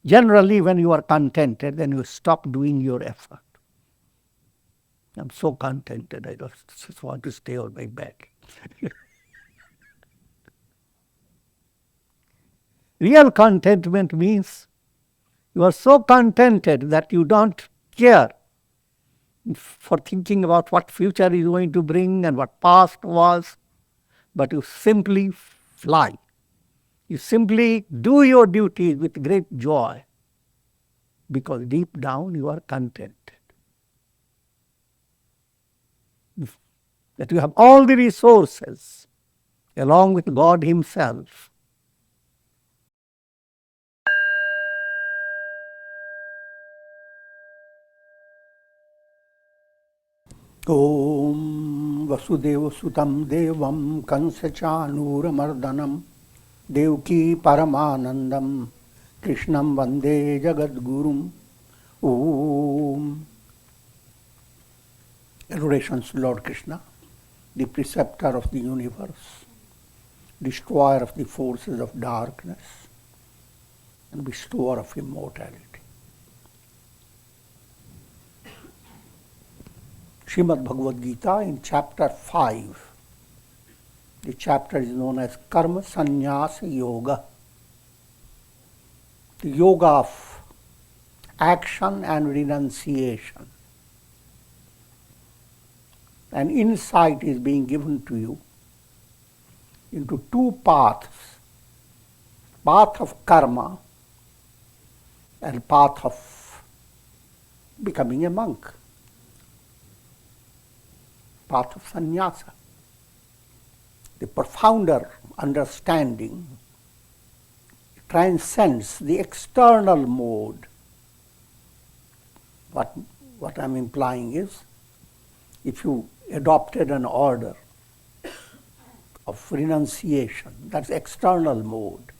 Generally, when you are contented, then you stop doing your effort. I'm so contented, I just want to stay on my bed. Real contentment means you are so contented that you don't care for thinking about what future is going to bring and what past was, but you simply fly. You simply do your duties with great joy because deep down you are contented. That you have all the resources along with God Himself. Om Vasudeva Sutam Devam Kansachanuramardanam Devki Paramanandam Krishnam Vande Jagadgurum. Om. Adorations to Lord Krishna, the preceptor of the universe, destroyer of the forces of darkness, and bestower of immortality. Srimad Bhagavad Gita in chapter 5. The chapter is known as Karma Sannyasa Yoga. The yoga of action and renunciation. An insight is being given to you into two paths, path of karma and path of becoming a monk, path of sannyasa. The profounder understanding transcends the external mode. What I'm implying is, if you adopted an order of renunciation, that's external mode,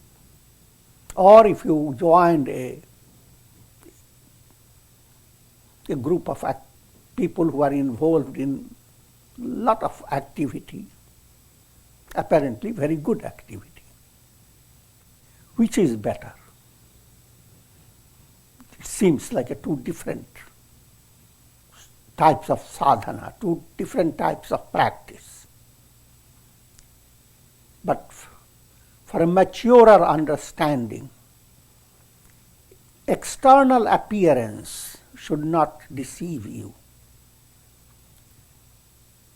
or if you joined a group of people who are involved in a lot of activity, apparently very good activity, which is better? It seems like two different types of sadhana, two different types of practice. But for a maturer understanding, external appearance should not deceive you.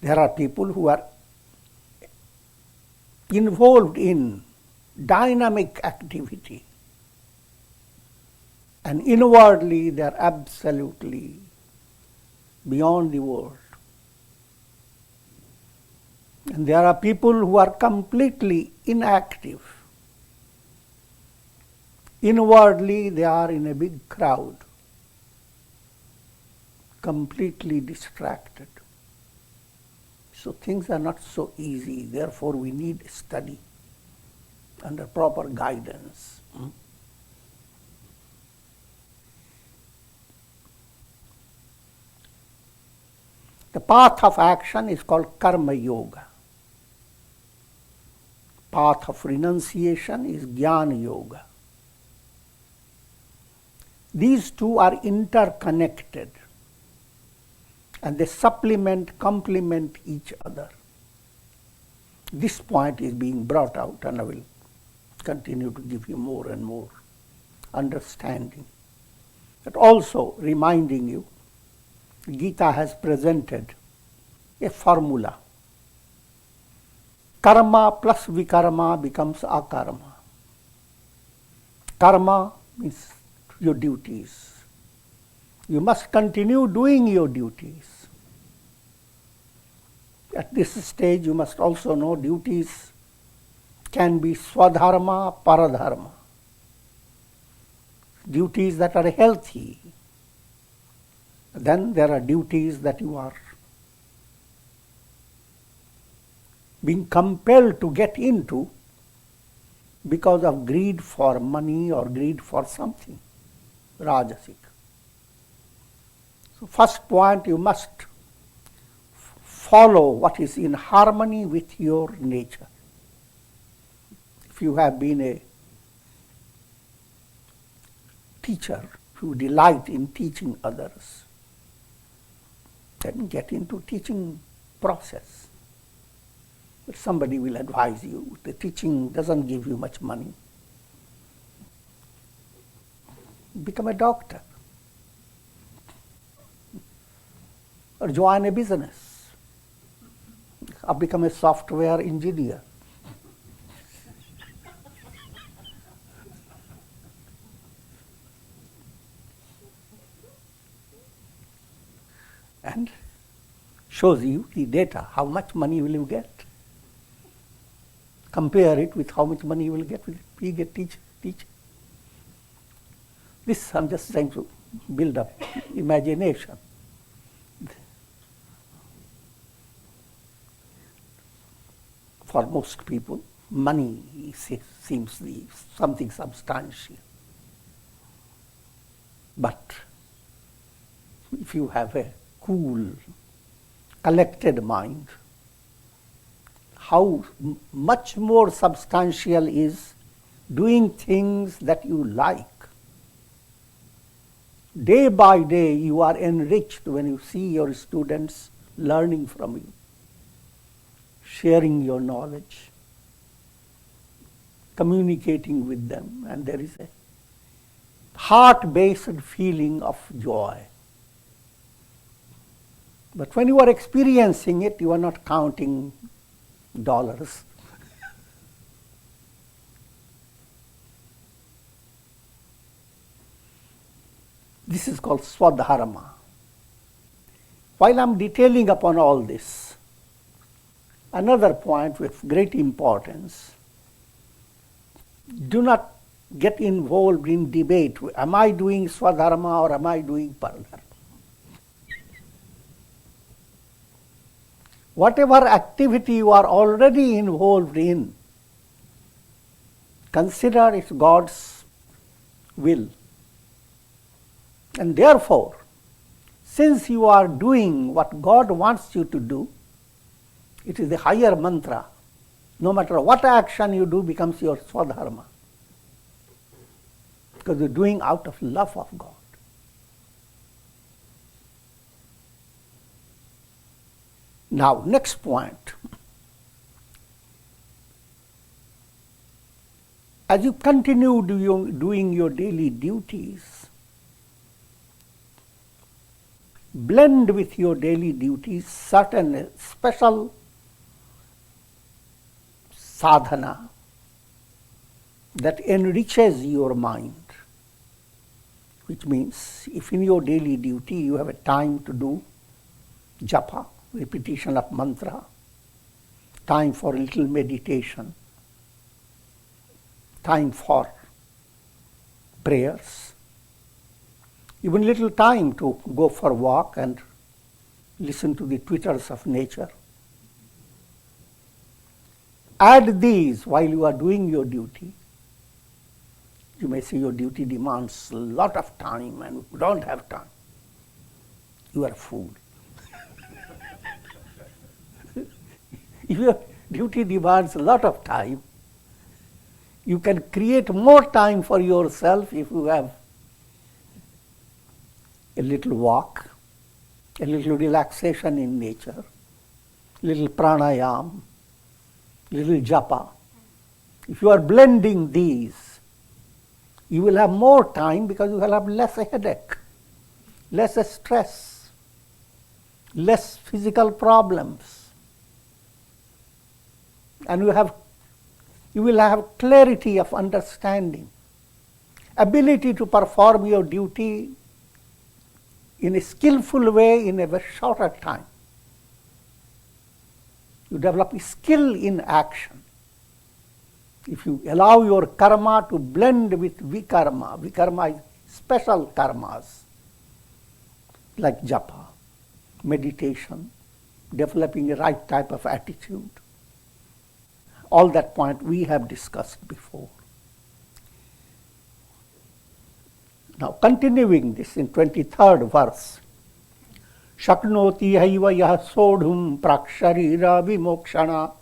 There are people who are involved in dynamic activity, and inwardly they are absolutely beyond the world. And there are people who are completely inactive. Inwardly they are in a big crowd, completely distracted. So things are not so easy. Therefore we need study under proper guidance. The path of action is called karma yoga. Path of renunciation is jnana yoga. These two are interconnected and they supplement, complement each other. This point is being brought out, and I will continue to give you more and more understanding. But also reminding you, Gita has presented a formula. Karma plus vikarma becomes akarma. Karma means your duties. You must continue doing your duties. At this stage, you must also know duties can be Svadharma, paradharma. Duties that are healthy. Then there are duties that you are being compelled to get into because of greed for money or greed for something, rajasic. So first point, you must follow what is in harmony with your nature. If you have been a teacher, if you delight in teaching others, then get into teaching process. But somebody will advise you, the teaching doesn't give you much money. Become a doctor. Or join a business. Or become a software engineer. And shows you the data, how much money will you get. Compare it with how much money you will get with being a teacher. This I'm just trying to build up imagination. For most people, money seems something substantial. But if you have a cool, collected mind, how much more substantial is doing things that you like. Day by day you are enriched when you see your students learning from you, sharing your knowledge, communicating with them, and there is a heart-based feeling of joy. But when you are experiencing it, you are not counting dollars. This is called Svadharma. While I am detailing upon all this, another point with great importance, do not get involved in debate. Am I doing Svadharma or am I doing paradharma? Whatever activity you are already involved in, consider it God's will. And therefore, since you are doing what God wants you to do, it is the higher mantra. No matter what action you do becomes your Svadharma. Because you're doing out of love of God. Now, next point. As you continue doing your daily duties, blend with your daily duties certain special sadhana that enriches your mind. Which means, if in your daily duty you have a time to do japa, repetition of mantra, time for a little meditation, time for prayers, even little time to go for a walk and listen to the twitters of nature. Add these while you are doing your duty. You may say your duty demands a lot of time and you don't have time. You are a fool. If your duty demands a lot of time, you can create more time for yourself if you have a little walk, a little relaxation in nature, little pranayam, little japa. If you are blending these, you will have more time because you will have less headache, less stress, less physical problems. And you will have clarity of understanding, ability to perform your duty in a skillful way in a very shorter time. You develop a skill in action. If you allow your karma to blend with vikarma, vikarma is special karmas like japa, meditation, developing a right type of attitude. All that point we have discussed before. Now continuing this in 23rd verse. Shaknoti haiva yah sodhum praksharira vimokshanat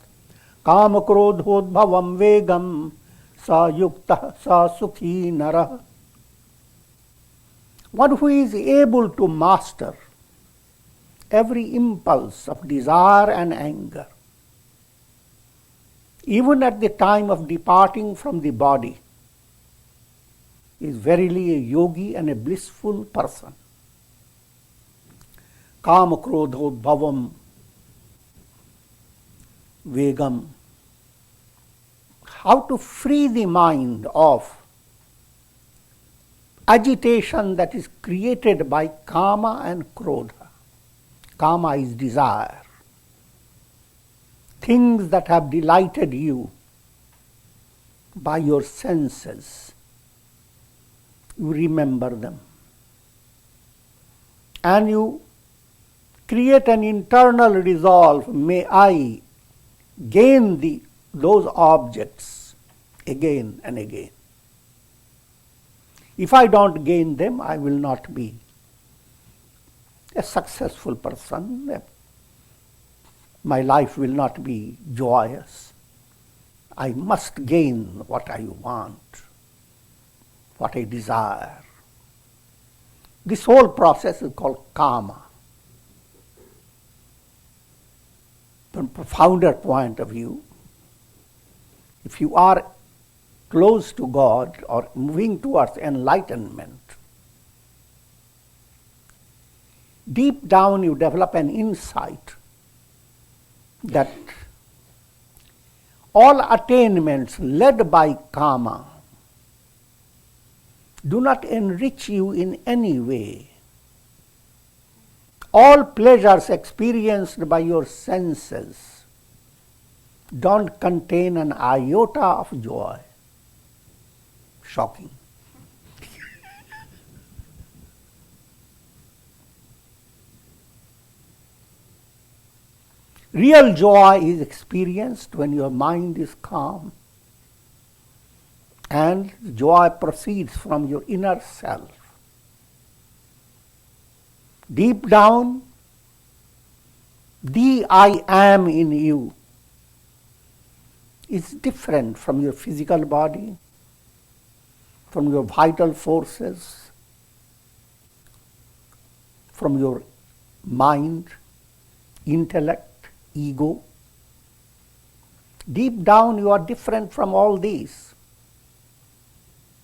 kam krodhodbhavam vegam sa yuktah sa sukhi narah. one who is able to master every impulse of desire and anger, even at the time of departing from the body, is verily a yogi and a blissful person. Kama krodhodbhavam vegam. How to free the mind of agitation that is created by kama and krodha. Kama is desire. Things that have delighted you by your senses. You remember them. And you create an internal resolve, may I gain those objects again and again. If I don't gain them, I will not be a successful person. My life will not be joyous. I must gain what I want, what I desire. This whole process is called karma. From a profounder point of view, if you are close to God or moving towards enlightenment, deep down you develop an insight that all attainments led by karma do not enrich you in any way. All pleasures experienced by your senses don't contain an iota of joy. Shocking. Real joy is experienced when your mind is calm, and joy proceeds from your inner self. Deep down, the I am in you is different from your physical body, from your vital forces, from your mind, intellect, ego. Deep down you are different from all these.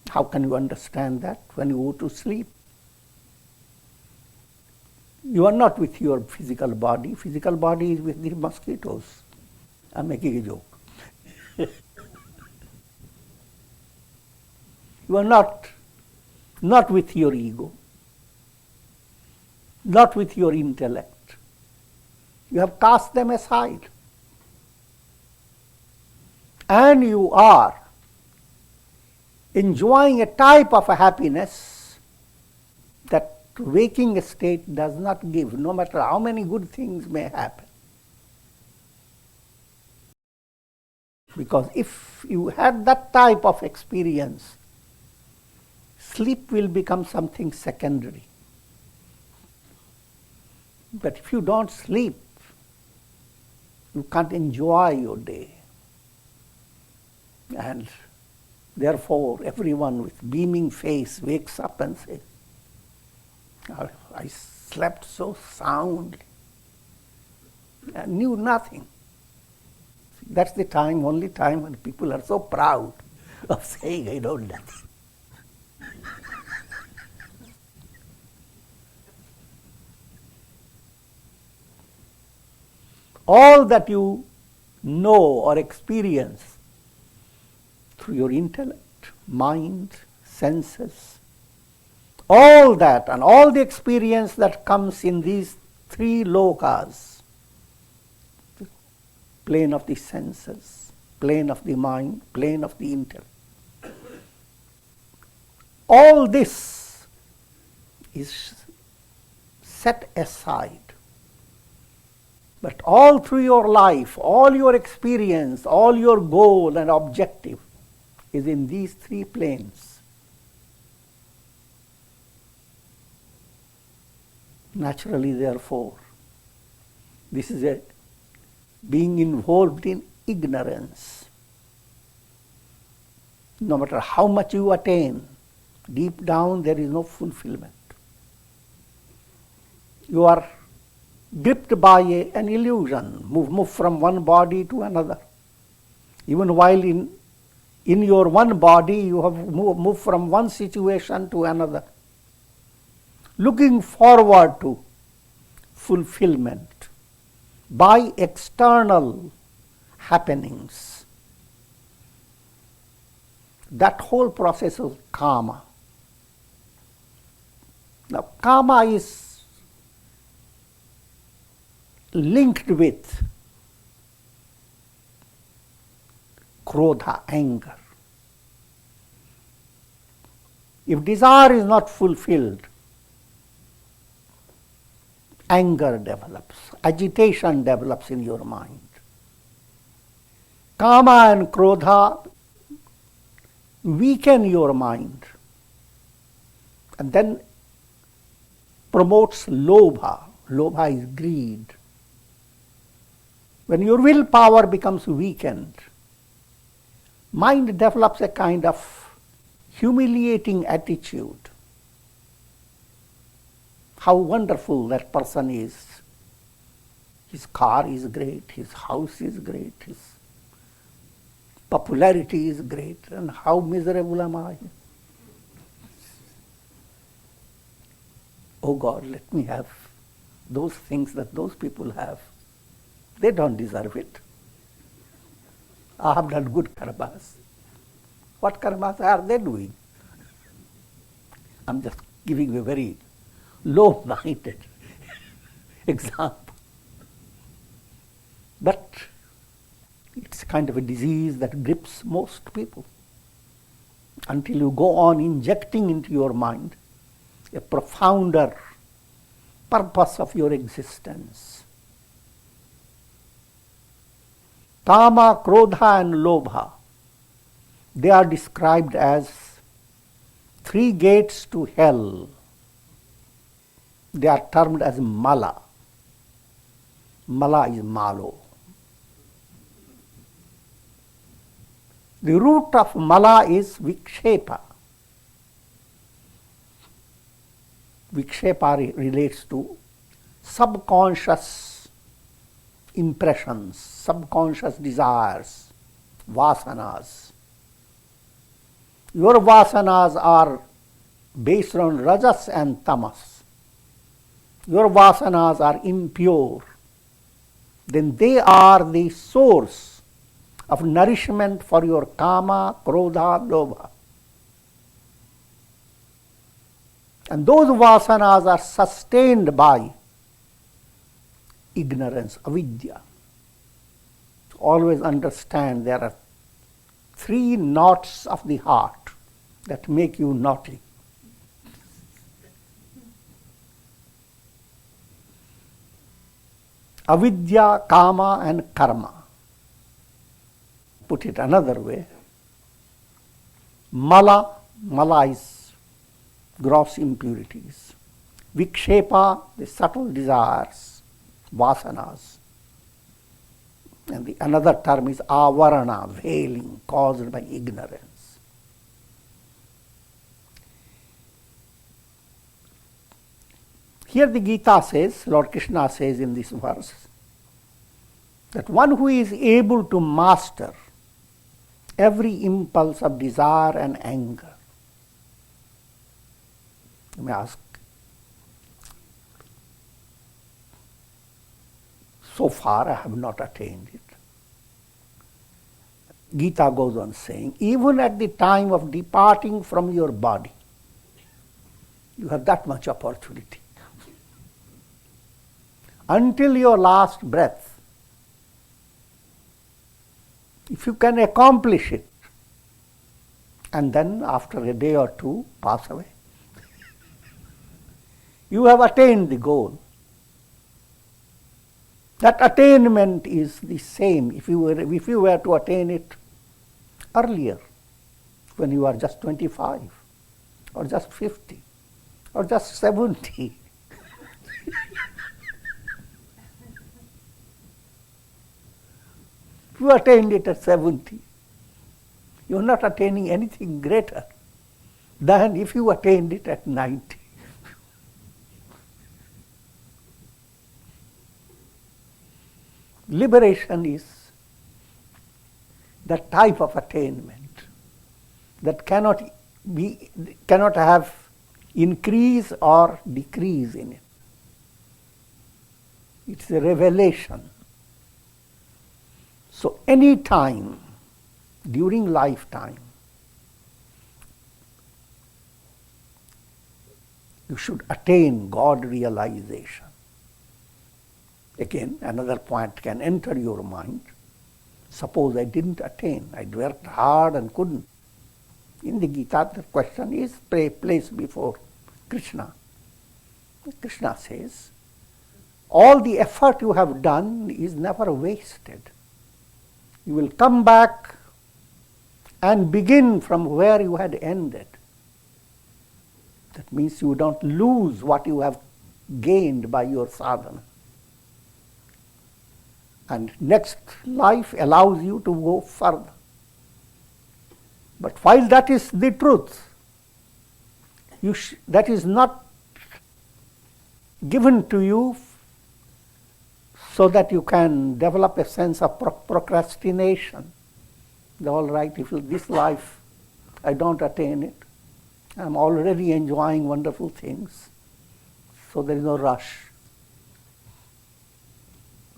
How can you understand that when you go to sleep? You are not with your physical body. Physical body is with the mosquitoes. I'm making a joke. You are not with your ego, not with your intellect. You have cast them aside. And you are enjoying a type of a happiness that waking state does not give, no matter how many good things may happen. Because if you had that type of experience, sleep will become something secondary. But if you don't sleep, you can't enjoy your day. And therefore, everyone with beaming face wakes up and says, I slept so soundly. I knew nothing. That's the time, only time when people are so proud of saying, I know nothing. All that you know or experience through your intellect, mind, senses, all that and all the experience that comes in these three lokas, the plane of the senses, plane of the mind, plane of the intellect, all this is set aside. But all through your life, all your experience, all your goal and objective is in these three planes. Naturally, therefore, this is a being involved in ignorance. No matter how much you attain, deep down there is no fulfillment. You are gripped by an illusion, move from one body to another. Even while in your one body, you have moved from one situation to another, looking forward to fulfillment by external happenings. That whole process is karma. Now, karma is linked with krodha, anger. If desire is not fulfilled, anger develops, agitation develops in your mind. Kama and krodha weaken your mind and then promotes lobha. Lobha is greed. When your willpower becomes weakened, mind develops a kind of humiliating attitude. How wonderful that person is. His car is great, his house is great, his popularity is great, and how miserable am I? Oh God, let me have those things that those people have. They don't deserve it. I have done good karmas. What karmas are they doing? I'm just giving a very low-minded example. But it's kind of a disease that grips most people until you go on injecting into your mind a profounder purpose of your existence. Kama, krodha and lobha, they are described as three gates to hell. They are termed as mala. Mala is malo. The root of mala is vikshepa. Vikshepa relates to subconscious impressions, subconscious desires, vasanas. Your vasanas are based on rajas and tamas. Your vasanas are impure. Then they are the source of nourishment for your kama, krodha, lobha. And those vasanas are sustained by ignorance, avidya. Always understand there are three knots of the heart that make you naughty. Avidya, kama and karma. Put it another way, mala is gross impurities. Vikshepa, the subtle desires, vasanas. And the another term is avarana, veiling, caused by ignorance. Here the Gita says, Lord Krishna says in this verse, that one who is able to master every impulse of desire and anger. You may ask, so far I have not attained it. Gita goes on saying, even at the time of departing from your body, you have that much opportunity. Until your last breath, if you can accomplish it, and then after a day or two pass away, you have attained the goal. That attainment is the same if you were to attain it earlier, when you are just 25, or just 50, or just 70. If you attained it at 70, you are not attaining anything greater than if you attained it at 90. Liberation is that type of attainment that cannot have increase or decrease in it. It's a revelation. So any time during lifetime, you should attain God realization. Again, another point can enter your mind. Suppose I didn't attain, I worked hard and couldn't. In the Gita, the question is placed before Krishna. Krishna says, all the effort you have done is never wasted. You will come back and begin from where you had ended. That means you don't lose what you have gained by your sadhana. And next life allows you to go further. But while that is the truth, that is not given to you so that you can develop a sense of procrastination. All right, if this life I don't attain it, I'm already enjoying wonderful things, so there is no rush.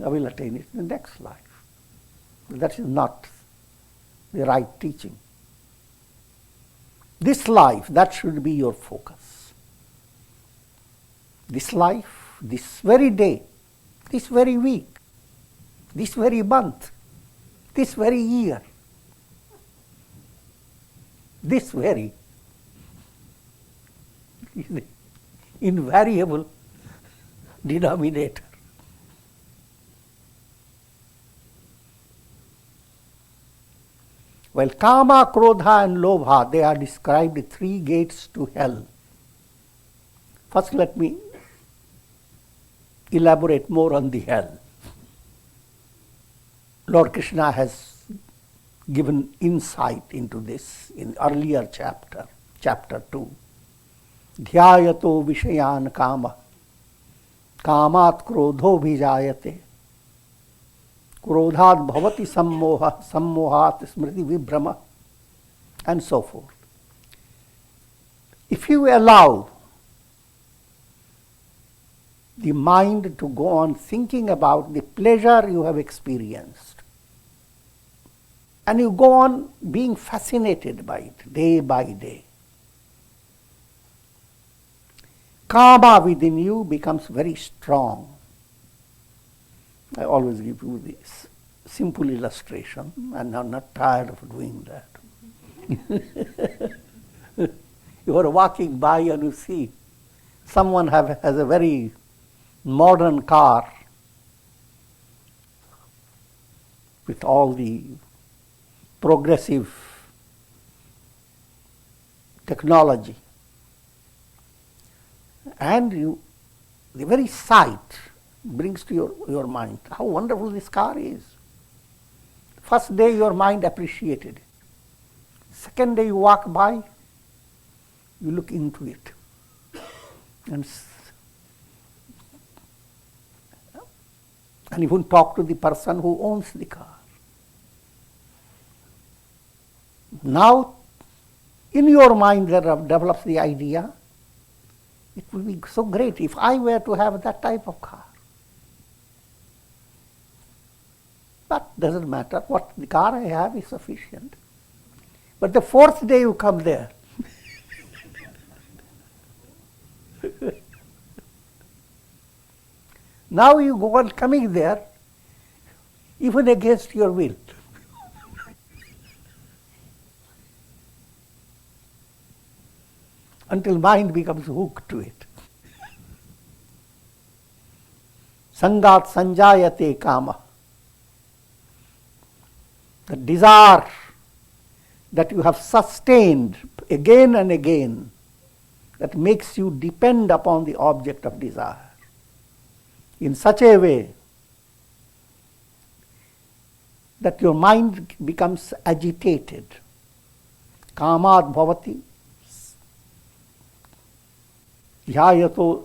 I will attain it in the next life. That is not the right teaching. This life, that should be your focus. This life, this very day, this very week, this very month, this very year, this very invariable denominator. While kama, krodha and lobha, they are described three gates to hell. First let me elaborate more on the hell. Lord Krishna has given insight into this in earlier chapter, chapter 2. Dhyayato vishayan kama, kamat krodho bhijayate, krodhat bhavati sammohat smriti vibhrama, and so forth. If you allow the mind to go on thinking about the pleasure you have experienced, and you go on being fascinated by it day by day, kama within you becomes very strong. I always give you this simple illustration, and I'm not tired of doing that. You are walking by and you see someone has a very modern car with all the progressive technology, and the very sight brings to your mind how wonderful this car is. First day your mind appreciated it. Second day you walk by, you look into it and even talk to the person who owns the car. Now, in your mind there develops the idea, it would be so great if I were to have that type of car. But doesn't matter, what the car I have is sufficient. But the fourth day you come there, now you go on coming there even against your will. Until mind becomes hooked to it. Sangat sanjayate kama. The desire that you have sustained again and again, that makes you depend upon the object of desire in such a way that your mind becomes agitated. Kamat bhavati dhyayato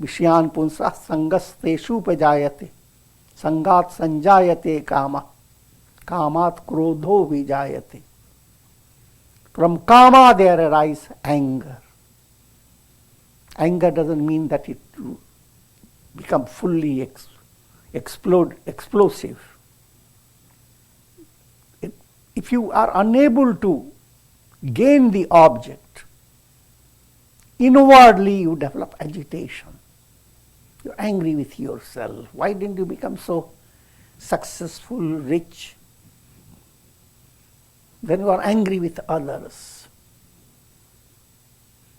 vishyan punsa sangasteshu pajayate Sangat sanjayate kama, kamat krodho vijayate. From kama there arises anger. Anger doesn't mean that it become fully explosive. If you are unable to gain the object, inwardly you develop agitation. You're angry with yourself. Why didn't you become so successful, rich? Then you are angry with others.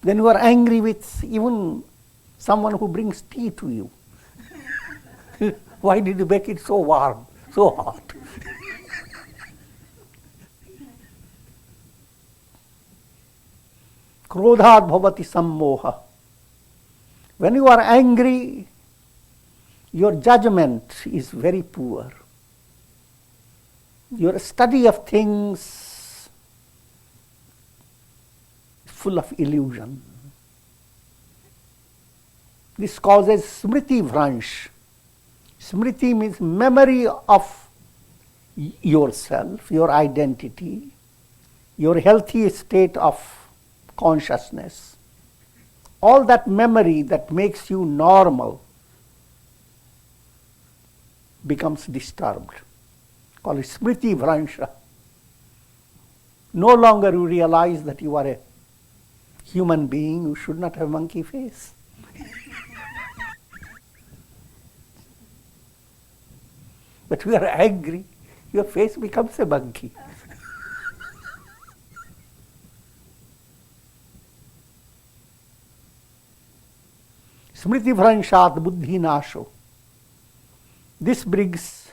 Then you are angry with even someone who brings tea to you. Why did you make it so warm, so hot? Krodhat bhavati sammoha. When you are angry, your judgment is very poor. Your study of things is full of illusion. This causes smriti vransh. Smriti means memory of yourself, your identity, your healthy state of consciousness. All that memory that makes you normal becomes disturbed. Call it smriti vransha. No longer you realize that you are a human being, you should not have monkey face. But you are angry, your face becomes a monkey. Smriti vranshat buddhi nasho. This brings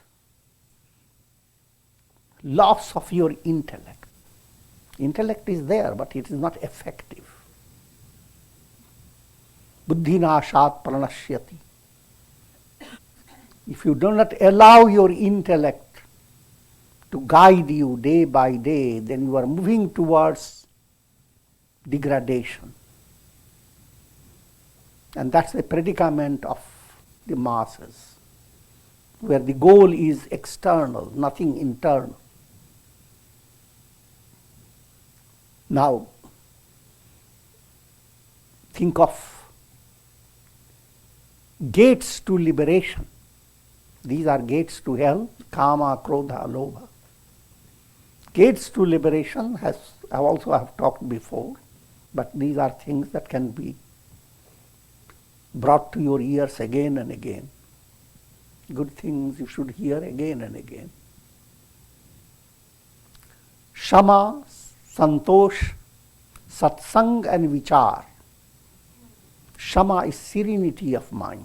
loss of your intellect. Intellect is there, but it is not effective. Buddhi nashat pranashyati. If you do not allow your intellect to guide you day by day, then you are moving towards degradation. And that's the predicament of the masses, where the goal is external, nothing internal. Now, think of gates to liberation. These are gates to hell, kama, krodha, lobha. Gates to liberation I also have talked before, but these are things that can be brought to your ears again and again. Good things you should hear again and again. Shama, santosh, satsanga and vicara. Shama is serenity of mind.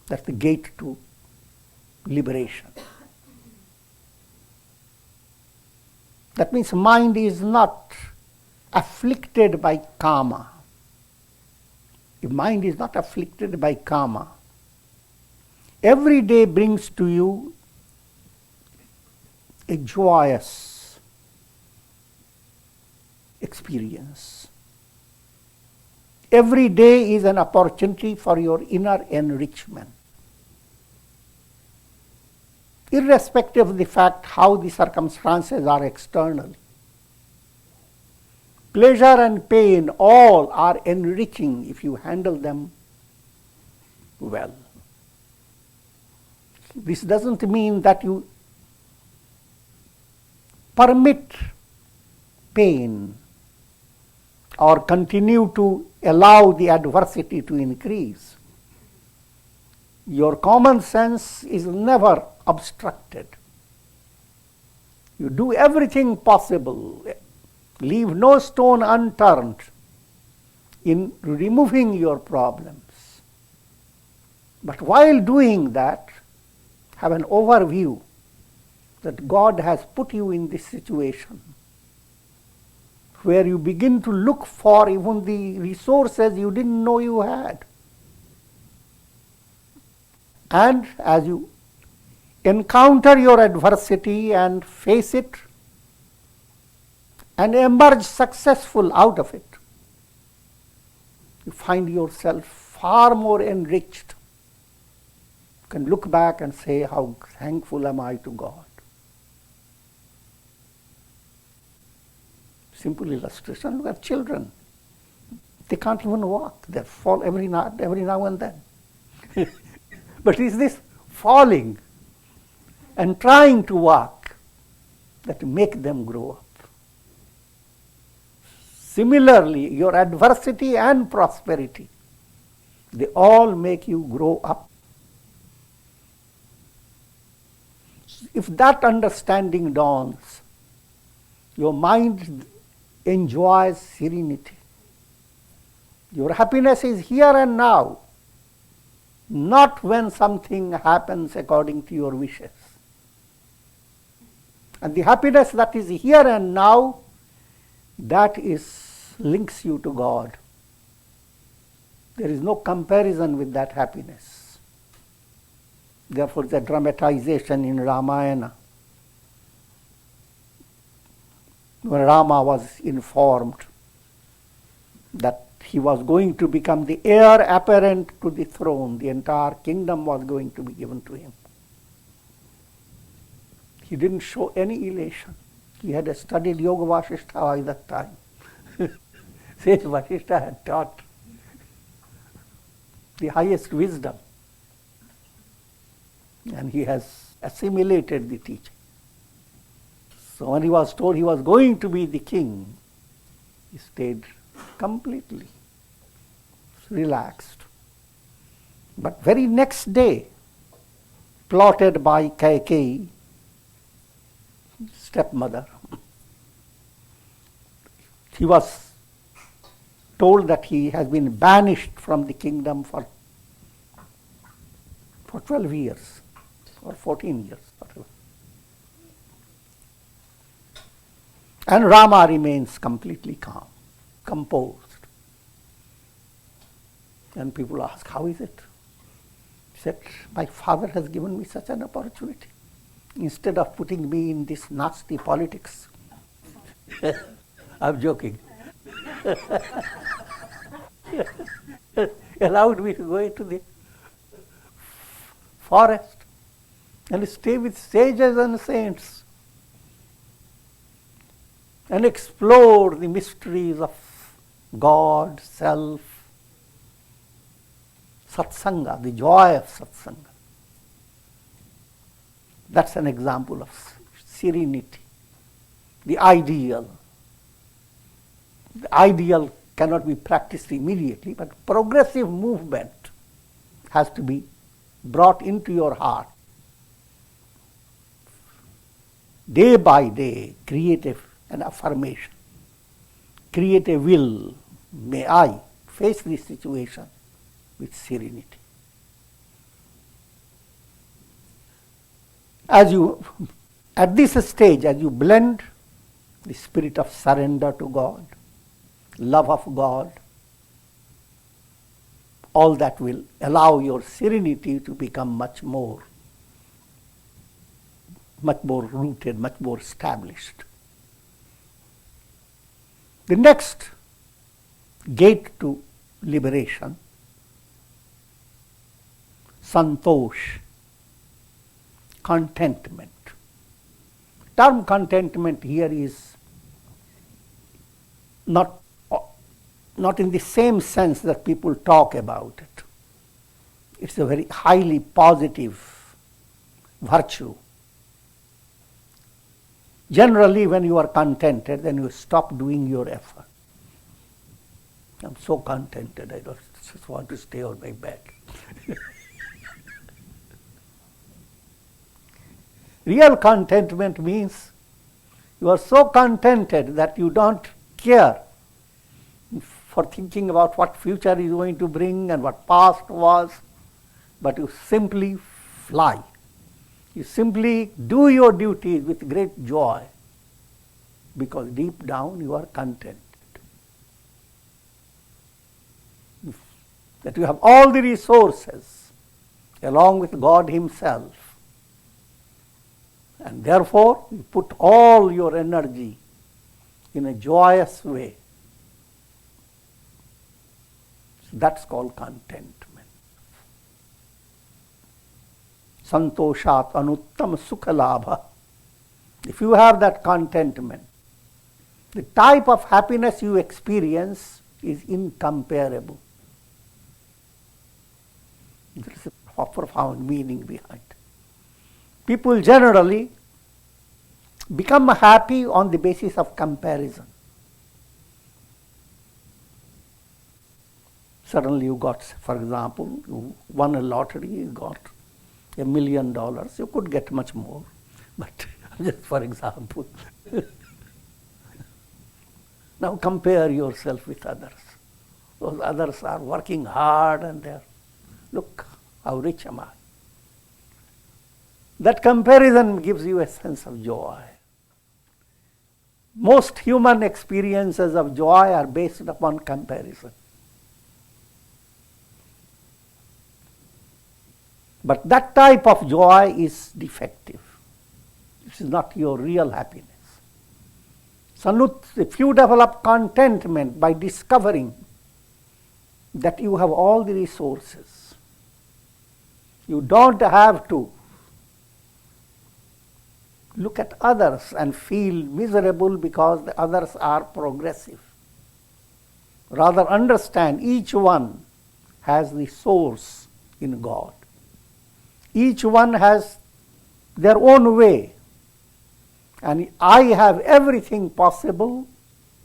That's the gate to liberation. That means mind is not afflicted by karma. If mind is not afflicted by karma, every day brings to you a joyous experience. Every day is an opportunity for your inner enrichment. Irrespective of the fact how the circumstances are external. Pleasure and pain all are enriching if you handle them well. This doesn't mean that you permit pain or continue to allow the adversity to increase. Your common sense is never obstructed. You do everything possible, leave no stone unturned in removing your problems. But while doing that, have an overview that God has put you in this situation where you begin to look for even the resources you didn't know you had. And as you encounter your adversity and face it and emerge successful out of it, you find yourself far more enriched, can look back and say, how thankful am I to God. Simple illustration, look at children. They can't even walk. They fall every now and then. But it's this falling and trying to walk that make them grow up. Similarly, your adversity and prosperity, they all make you grow up. If that understanding dawns, your mind enjoys serenity. Your happiness is here and now, not when something happens according to your wishes. And the happiness that is here and now, that links you to God. There is no comparison with that happiness. Therefore, the dramatization in Ramayana, when Rama was informed that he was going to become the heir apparent to the throne, the entire kingdom was going to be given to him. He didn't show any elation. He had studied Yoga Vasishtha by that time. Sage Vasishtha had taught the highest wisdom, and he has assimilated the teaching. So when he was told he was going to be the king, he stayed completely relaxed. But very next day, plotted by Kaikeyi, stepmother, he was told that he has been banished from the kingdom for 12 years or 14 years, whatever. And Rama remains completely calm, composed. And people ask, how is it? He said, my father has given me such an opportunity. Instead of putting me in this nasty politics. I'm joking. Allowed me to go into the forest and stay with sages and saints and explore the mysteries of God, self, satsanga, the joy of satsanga. That's an example of serenity, the ideal. The ideal cannot be practiced immediately, but progressive movement has to be brought into your heart. Day by day, create an affirmation, create a will. May I face this situation with serenity. At this stage, as you blend the spirit of surrender to God, love of God, all that will allow your serenity to become much more rooted, much more established. The next gate to liberation, santosh, contentment. Term contentment here is not in the same sense that people talk about it. It's a very highly positive virtue. Generally, when you are contented, then you stop doing your effort. I'm so contented, I just want to stay on my bed. Real contentment means you are so contented that you don't care for thinking about what future is going to bring and what past was, but you simply fly. You simply do your duties with great joy because deep down you are content. That you have all the resources along with God Himself, and therefore you put all your energy in a joyous way. So that's called contentment. santoshat anuttam sukha labha. If you have that contentment, the type of happiness you experience is incomparable. There is a profound meaning behind. People generally become happy on the basis of comparison. Suddenly you got, for example, you won a lottery, you got $1 million. You could get much more, but just for example. Now compare yourself with others. Those others are working hard and they're, look how rich am I. That comparison gives you a sense of joy. Most human experiences of joy are based upon comparison. But that type of joy is defective. This is not your real happiness. If you develop contentment by discovering that you have all the resources, you don't have to look at others and feel miserable because the others are progressive. Rather understand each one has the source in God. Each one has their own way. And I have everything possible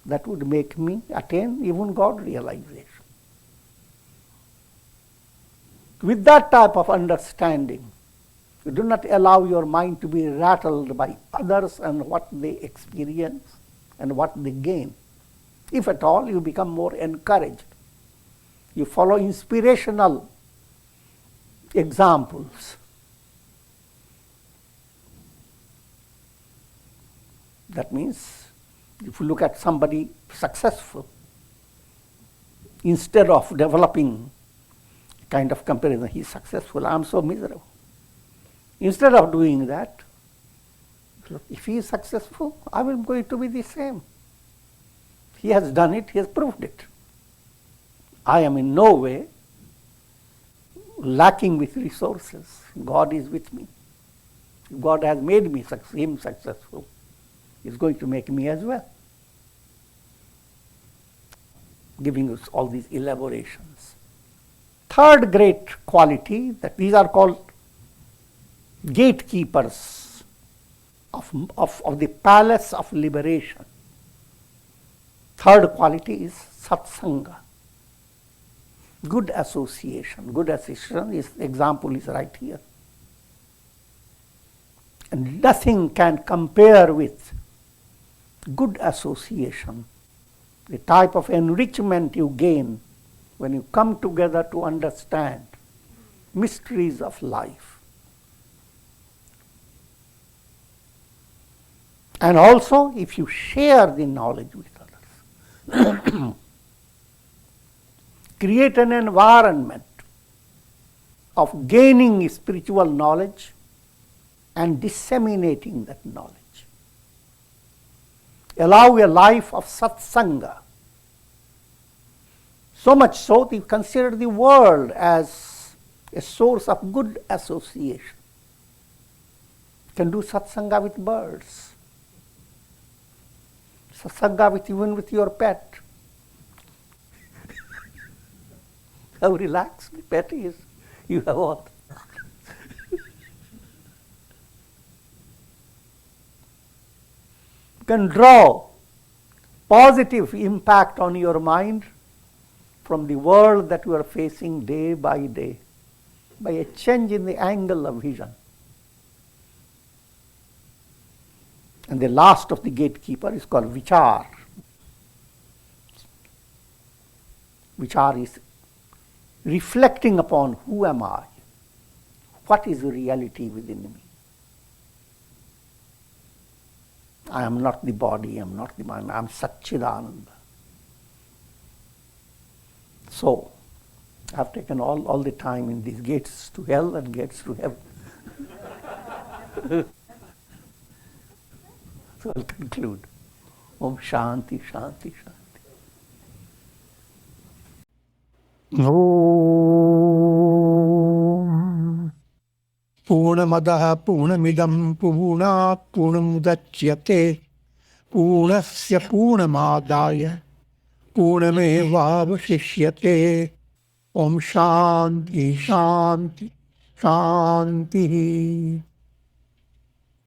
that would make me attain even God realization. With that type of understanding, you do not allow your mind to be rattled by others and what they experience and what they gain. If at all, you become more encouraged. You follow inspirational examples. That means, if you look at somebody successful, instead of developing kind of comparison, he's successful, I'm so miserable. Instead of doing that, look, if he is successful, I am going to be the same. He has done it, he has proved it. I am in no way lacking with resources. God is with me. God has made him successful. He's going to make me as well. Giving us all these elaborations. Third great quality, that these are called gatekeepers of the palace of liberation. Third quality is satsanga. Good association. Good association is, example is right here. And nothing can compare with good association, the type of enrichment you gain when you come together to understand mysteries of life. And also, if you share the knowledge with others, create an environment of gaining spiritual knowledge and disseminating that knowledge. Allow a life of satsanga. So much so that you consider the world as a source of good association. You can do satsanga with birds. Satsanga even with your pet. How relaxed the pet is. You have all. You can draw positive impact on your mind from the world that you are facing day by day by a change in the angle of vision. And the last of the gatekeeper is called Vicara. Vicara is reflecting upon who am I? What is the reality within me? I am not the body, I am not the mind, I am Satchidananda. So, I have taken all the time in these gates to hell and gates to heaven. So I'll conclude. Om Shanti, Shanti, Shanti. Om पूर्णमदः पूर्णमिदं पूर्णात् पूर्णमुदच्यते पूर्णस्य पूर्णमादाय पूर्णमेवावशिष्यते। ओम शांति शांति शांति।